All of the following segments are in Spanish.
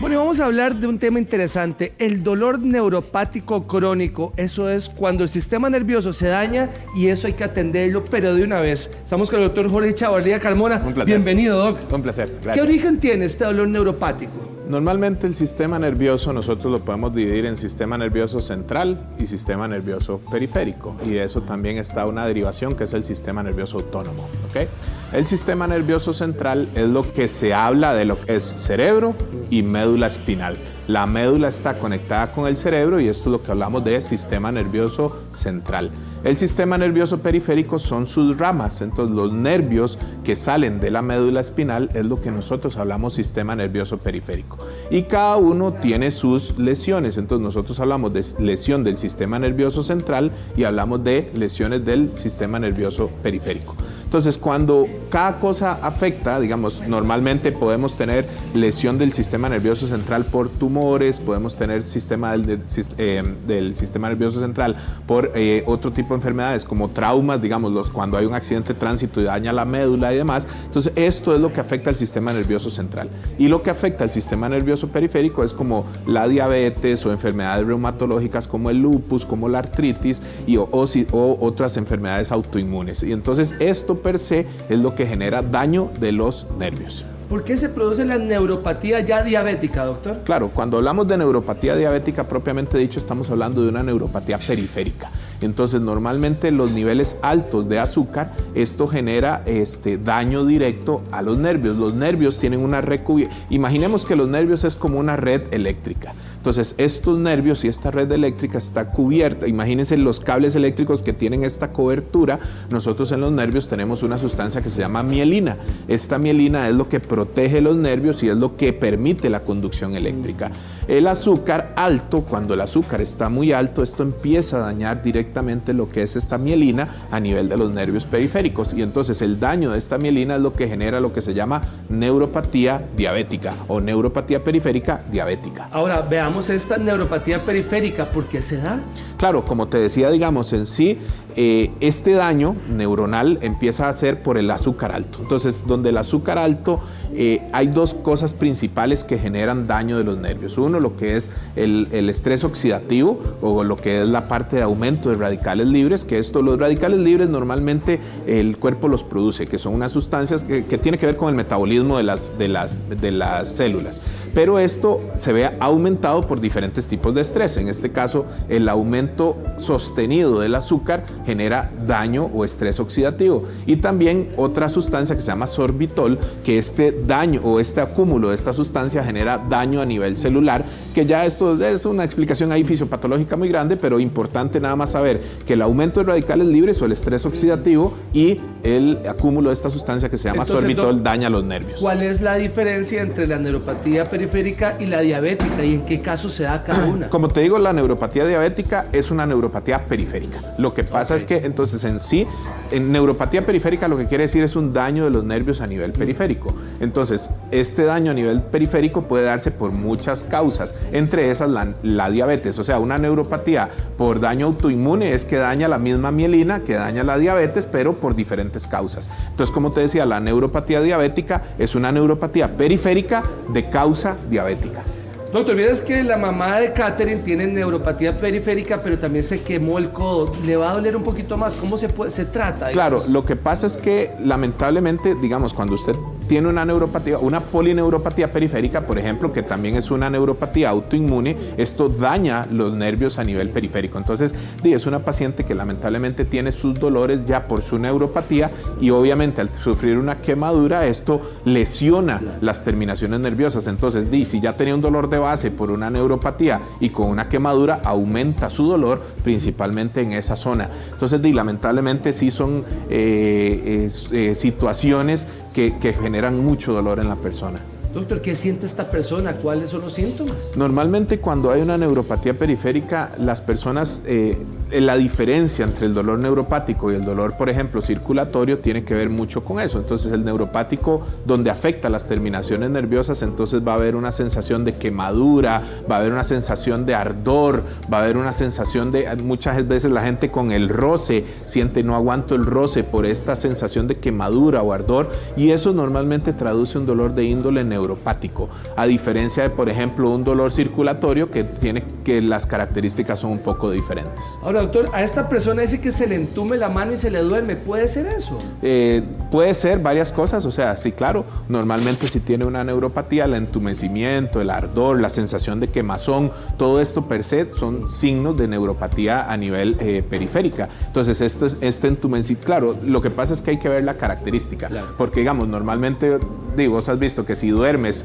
Bueno, vamos a hablar de un tema interesante, el dolor neuropático crónico. Eso es cuando el sistema nervioso se daña y eso hay que atenderlo, pero de una vez. Estamos con el doctor Jorge Chavarría Carmona. Un placer. Bienvenido, doc. Un placer, gracias. ¿Qué origen tiene este dolor neuropático? Normalmente el sistema nervioso nosotros lo podemos dividir en sistema nervioso central y sistema nervioso periférico, y de eso también está una derivación que es el sistema nervioso autónomo, ¿ok? El sistema nervioso central es lo que se habla de lo que es cerebro y médula espinal. La médula está conectada con el cerebro y esto es lo que hablamos de sistema nervioso central. El sistema nervioso periférico son sus ramas, entonces los nervios que salen de la médula espinal es lo que nosotros hablamos sistema nervioso periférico. Y cada uno tiene sus lesiones, entonces nosotros hablamos de lesión del sistema nervioso central y hablamos de lesiones del sistema nervioso periférico. Entonces, cuando cada cosa afecta, digamos, normalmente podemos tener lesión del sistema nervioso central por tumores, podemos tener del sistema nervioso central por otro tipo de enfermedades como traumas, digamos, cuando hay un accidente de tránsito y daña la médula y demás. Entonces, esto es lo que afecta al sistema nervioso central. Y lo que afecta al sistema nervioso periférico es como la diabetes o enfermedades reumatológicas como el lupus, como la artritis o otras enfermedades autoinmunes. Y entonces, esto per se es lo que genera daño de los nervios. ¿Por qué se produce la neuropatía ya diabética, doctor? Claro, cuando hablamos de neuropatía diabética propiamente dicho, estamos hablando de una neuropatía periférica. Entonces, normalmente los niveles altos de azúcar, esto genera daño directo a los nervios. Los nervios tienen una red cubierta. Imaginemos que los nervios es como una red eléctrica. Entonces, estos nervios y esta red eléctrica está cubierta. Imagínense los cables eléctricos que tienen esta cobertura. Nosotros en los nervios tenemos una sustancia que se llama mielina. Esta mielina es lo que protege los nervios y es lo que permite la conducción eléctrica. El azúcar alto, cuando el azúcar está muy alto, esto empieza a dañar directamente lo que es esta mielina a nivel de los nervios periféricos. Y entonces el daño de esta mielina es lo que genera lo que se llama neuropatía diabética o neuropatía periférica diabética. Ahora, veamos esta neuropatía periférica, ¿por qué se da? Claro, como te decía, digamos, en sí, este daño neuronal empieza a ser por el azúcar alto. Entonces, donde el azúcar alto, hay dos cosas principales que generan daño de los nervios. Uno, lo que es el estrés oxidativo o lo que es la parte de aumento de radicales libres, que los radicales libres normalmente el cuerpo los produce, que son unas sustancias que tienen que ver con el metabolismo de las células. Pero esto se ve aumentado por diferentes tipos de estrés. En este caso, el aumento sostenido del azúcar genera daño o estrés oxidativo. Y también otra sustancia que se llama sorbitol, que este daño o este acúmulo de esta sustancia genera daño a nivel celular, que ya esto es una explicación ahí fisiopatológica muy grande, pero importante nada más saber que el aumento de radicales libres o el estrés oxidativo y el acúmulo de esta sustancia que se llama sorbitol daña los nervios. ¿Cuál es la diferencia entre la neuropatía periférica y la diabética y en qué caso se da cada una? Como te digo, la neuropatía diabética es una neuropatía periférica. Lo que pasa es que entonces en sí, en neuropatía periférica lo que quiere decir es un daño de los nervios a nivel periférico. Entonces, este daño a nivel periférico puede darse por muchas causas, entre esas la diabetes. O sea, una neuropatía por daño autoinmune es que daña la misma mielina que daña la diabetes, pero por diferentes causas. Entonces, como te decía, la neuropatía diabética es una neuropatía periférica de causa diabética. Doctor, vieras que la mamá de Catherine tiene neuropatía periférica, pero también se quemó el codo. ¿Le va a doler un poquito más? ¿Cómo se trata? Claro, lo que pasa es que lamentablemente, digamos, cuando usted tiene una neuropatía, una polineuropatía periférica, por ejemplo, que también es una neuropatía autoinmune, esto daña los nervios a nivel periférico. Entonces, es una paciente que lamentablemente tiene sus dolores ya por su neuropatía y obviamente al sufrir una quemadura, esto lesiona las terminaciones nerviosas. Entonces, si ya tenía un dolor de base por una neuropatía y con una quemadura, aumenta su dolor principalmente en esa zona. Entonces, lamentablemente sí son situaciones que generan mucho dolor en la persona. Doctor, ¿qué siente esta persona? ¿Cuáles son los síntomas? Normalmente cuando hay una neuropatía periférica, las personas la diferencia entre el dolor neuropático y el dolor, por ejemplo, circulatorio, tiene que ver mucho con eso. Entonces, el neuropático, donde afecta las terminaciones nerviosas, entonces va a haber una sensación de quemadura, va a haber una sensación de ardor, va a haber una sensación de, muchas veces la gente con el roce siente no aguanto el roce por esta sensación de quemadura o ardor, y eso normalmente traduce un dolor de índole neuropático, a diferencia de, por ejemplo, un dolor circulatorio que las características son un poco diferentes. Ahora, doctor, a esta persona dice que se le entume la mano y se le duerme. ¿Puede ser eso? Puede ser varias cosas, o sea, sí, claro. Normalmente si tiene una neuropatía, el entumecimiento, el ardor, la sensación de quemazón, todo esto per se son signos de neuropatía a nivel periférica. Entonces, este entumecimiento, claro, lo que pasa es que hay que ver la característica, claro. Porque digamos, normalmente, vos has visto que si duermes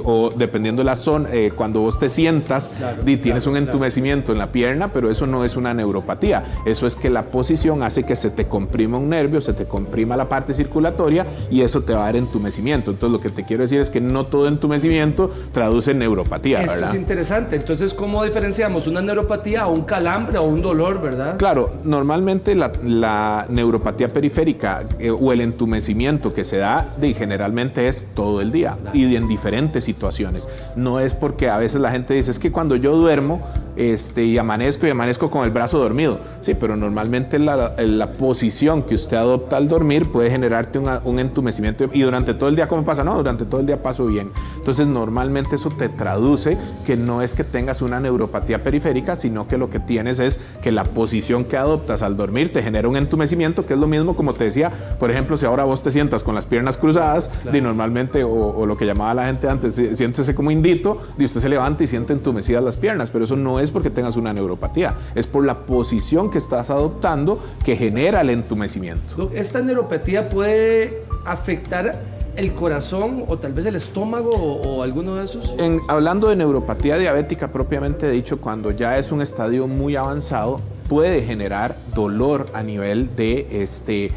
o dependiendo de la zona, cuando vos te sientas, claro, tienes un entumecimiento en la pierna, pero eso no es una neuropatía. Eso es que la posición hace que se te comprima un nervio, se te comprima la parte circulatoria y eso te va a dar entumecimiento. Entonces, lo que te quiero decir es que no todo entumecimiento traduce en neuropatía, Esto ¿verdad? Es interesante. Entonces, ¿cómo diferenciamos una neuropatía o un calambre o un dolor, verdad? Claro, normalmente la neuropatía periférica o el entumecimiento que se da generalmente es todo el día, claro, y en diferentes situaciones. No es porque a veces la gente dice, es que cuando yo duermo y amanezco con el brazo dormido. Sí, pero normalmente la posición que usted adopta al dormir puede generarte un entumecimiento. Y durante todo el día, ¿cómo pasa? No, durante todo el día paso bien. Entonces, normalmente eso te traduce que no es que tengas una neuropatía periférica, sino que lo que tienes es que la posición que adoptas al dormir te genera un entumecimiento, que es lo mismo, como te decía, por ejemplo, si ahora vos te sientas con las piernas cruzadas, claro, y normalmente, o lo que llamaba la gente antes, siéntese como indito, y usted se levanta y siente entumecidas las piernas, pero eso no es porque tengas una neuropatía, es por la posición que estás adoptando que genera el entumecimiento. ¿Esta neuropatía puede afectar el corazón o tal vez el estómago o alguno de esos? Hablando de neuropatía diabética propiamente dicho, cuando ya es un estadio muy avanzado, puede generar dolor a nivel de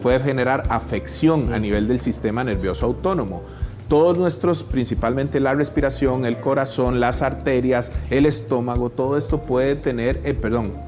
puede generar afección a nivel del sistema nervioso autónomo. Todos nuestros, principalmente la respiración, el corazón, las arterias, el estómago, todo esto puede tener,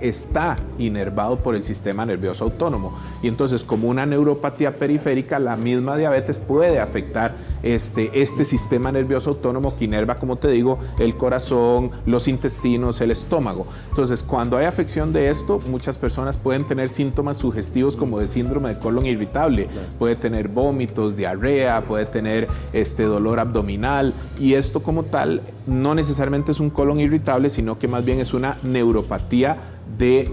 está inervado por el sistema nervioso autónomo. Y entonces, como una neuropatía periférica, la misma diabetes puede afectar este sistema nervioso autónomo que inerva, como te digo, el corazón, los intestinos, el estómago. Entonces, cuando hay afección de esto, muchas personas pueden tener síntomas sugestivos como de síndrome de colon irritable. Puede tener vómitos, diarrea, puede tener dolor abdominal, y esto como tal no necesariamente es un colon irritable, sino que más bien es una neuropatía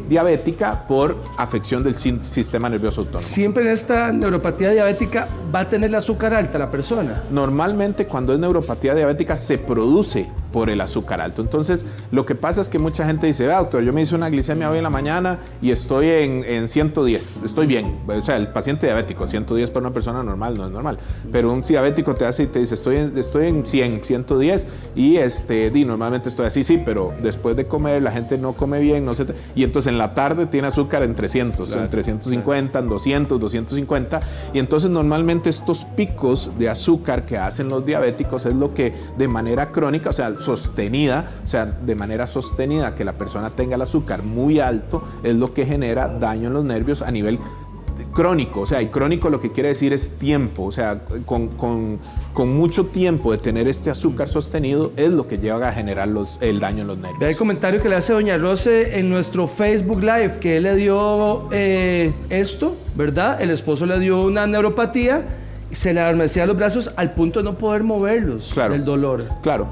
diabética por afección del sistema nervioso autónomo. ¿Siempre en esta neuropatía diabética va a tener el azúcar alta la persona? Normalmente cuando es neuropatía diabética se produce por el azúcar alto. Entonces, lo que pasa es que mucha gente dice, doctor, yo me hice una glicemia hoy en la mañana y estoy en 110, estoy bien. O sea, el paciente diabético, 110 para una persona normal no es normal, pero un diabético te hace y te dice, estoy en 100, 110 y normalmente estoy así, sí, pero después de comer la gente no come bien, y entonces en la tarde tiene azúcar en 300, claro, en 350, claro, en 200, 250, y entonces normalmente estos picos de azúcar que hacen los diabéticos es lo que de manera crónica, o sea, de manera sostenida, que la persona tenga el azúcar muy alto, es lo que genera daño en los nervios a nivel crónico. O sea, y crónico lo que quiere decir es tiempo, o sea, con mucho tiempo de tener este azúcar sostenido es lo que lleva a generar el daño en los nervios. Ve el comentario que le hace doña Rose en nuestro Facebook Live, que él le dio esto, ¿verdad? El esposo le dio una neuropatía, se le adormecían los brazos al punto de no poder moverlos, claro, del dolor. Claro,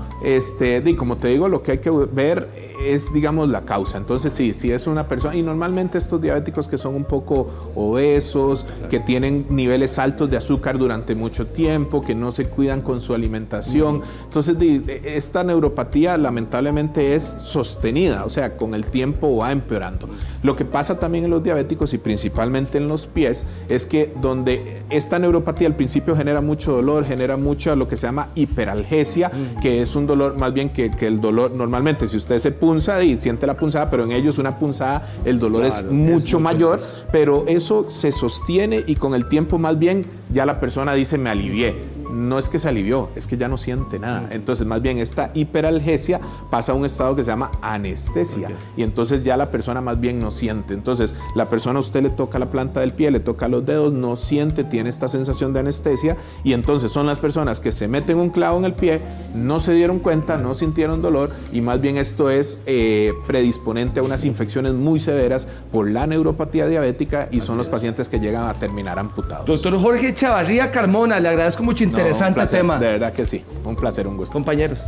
como te digo, lo que hay que ver es, digamos, la causa. Entonces, si es una persona, y normalmente estos diabéticos que son un poco obesos, claro, que tienen niveles altos de azúcar durante mucho tiempo, que no se cuidan con su alimentación, entonces esta neuropatía lamentablemente es sostenida, o sea, con el tiempo va empeorando. Lo que pasa también en los diabéticos y principalmente en los pies es que donde esta neuropatía al principio genera mucho dolor, genera mucho lo que se llama hiperalgesia, que es un dolor más bien que el dolor, normalmente si usted se punza y siente la punzada, pero en ellos una punzada, el dolor, claro, es mucho mayor, pero eso se sostiene y con el tiempo más bien ya la persona dice me alivié. no es que se alivió, es que ya no siente nada. Entonces, más bien, esta hiperalgesia pasa a un estado que se llama anestesia. Y entonces ya la persona más bien no siente. Entonces, la persona a usted le toca la planta del pie, le toca los dedos, no siente, tiene esta sensación de anestesia. Y entonces son las personas que se meten un clavo en el pie, no se dieron cuenta, no sintieron dolor, y más bien esto es predisponente a unas infecciones muy severas por la neuropatía diabética, y son los pacientes que llegan a terminar amputados. Doctor Jorge Chavarría Carmona, le agradezco mucho, interesante placer, tema. De verdad que sí, un placer, un gusto. Compañeros.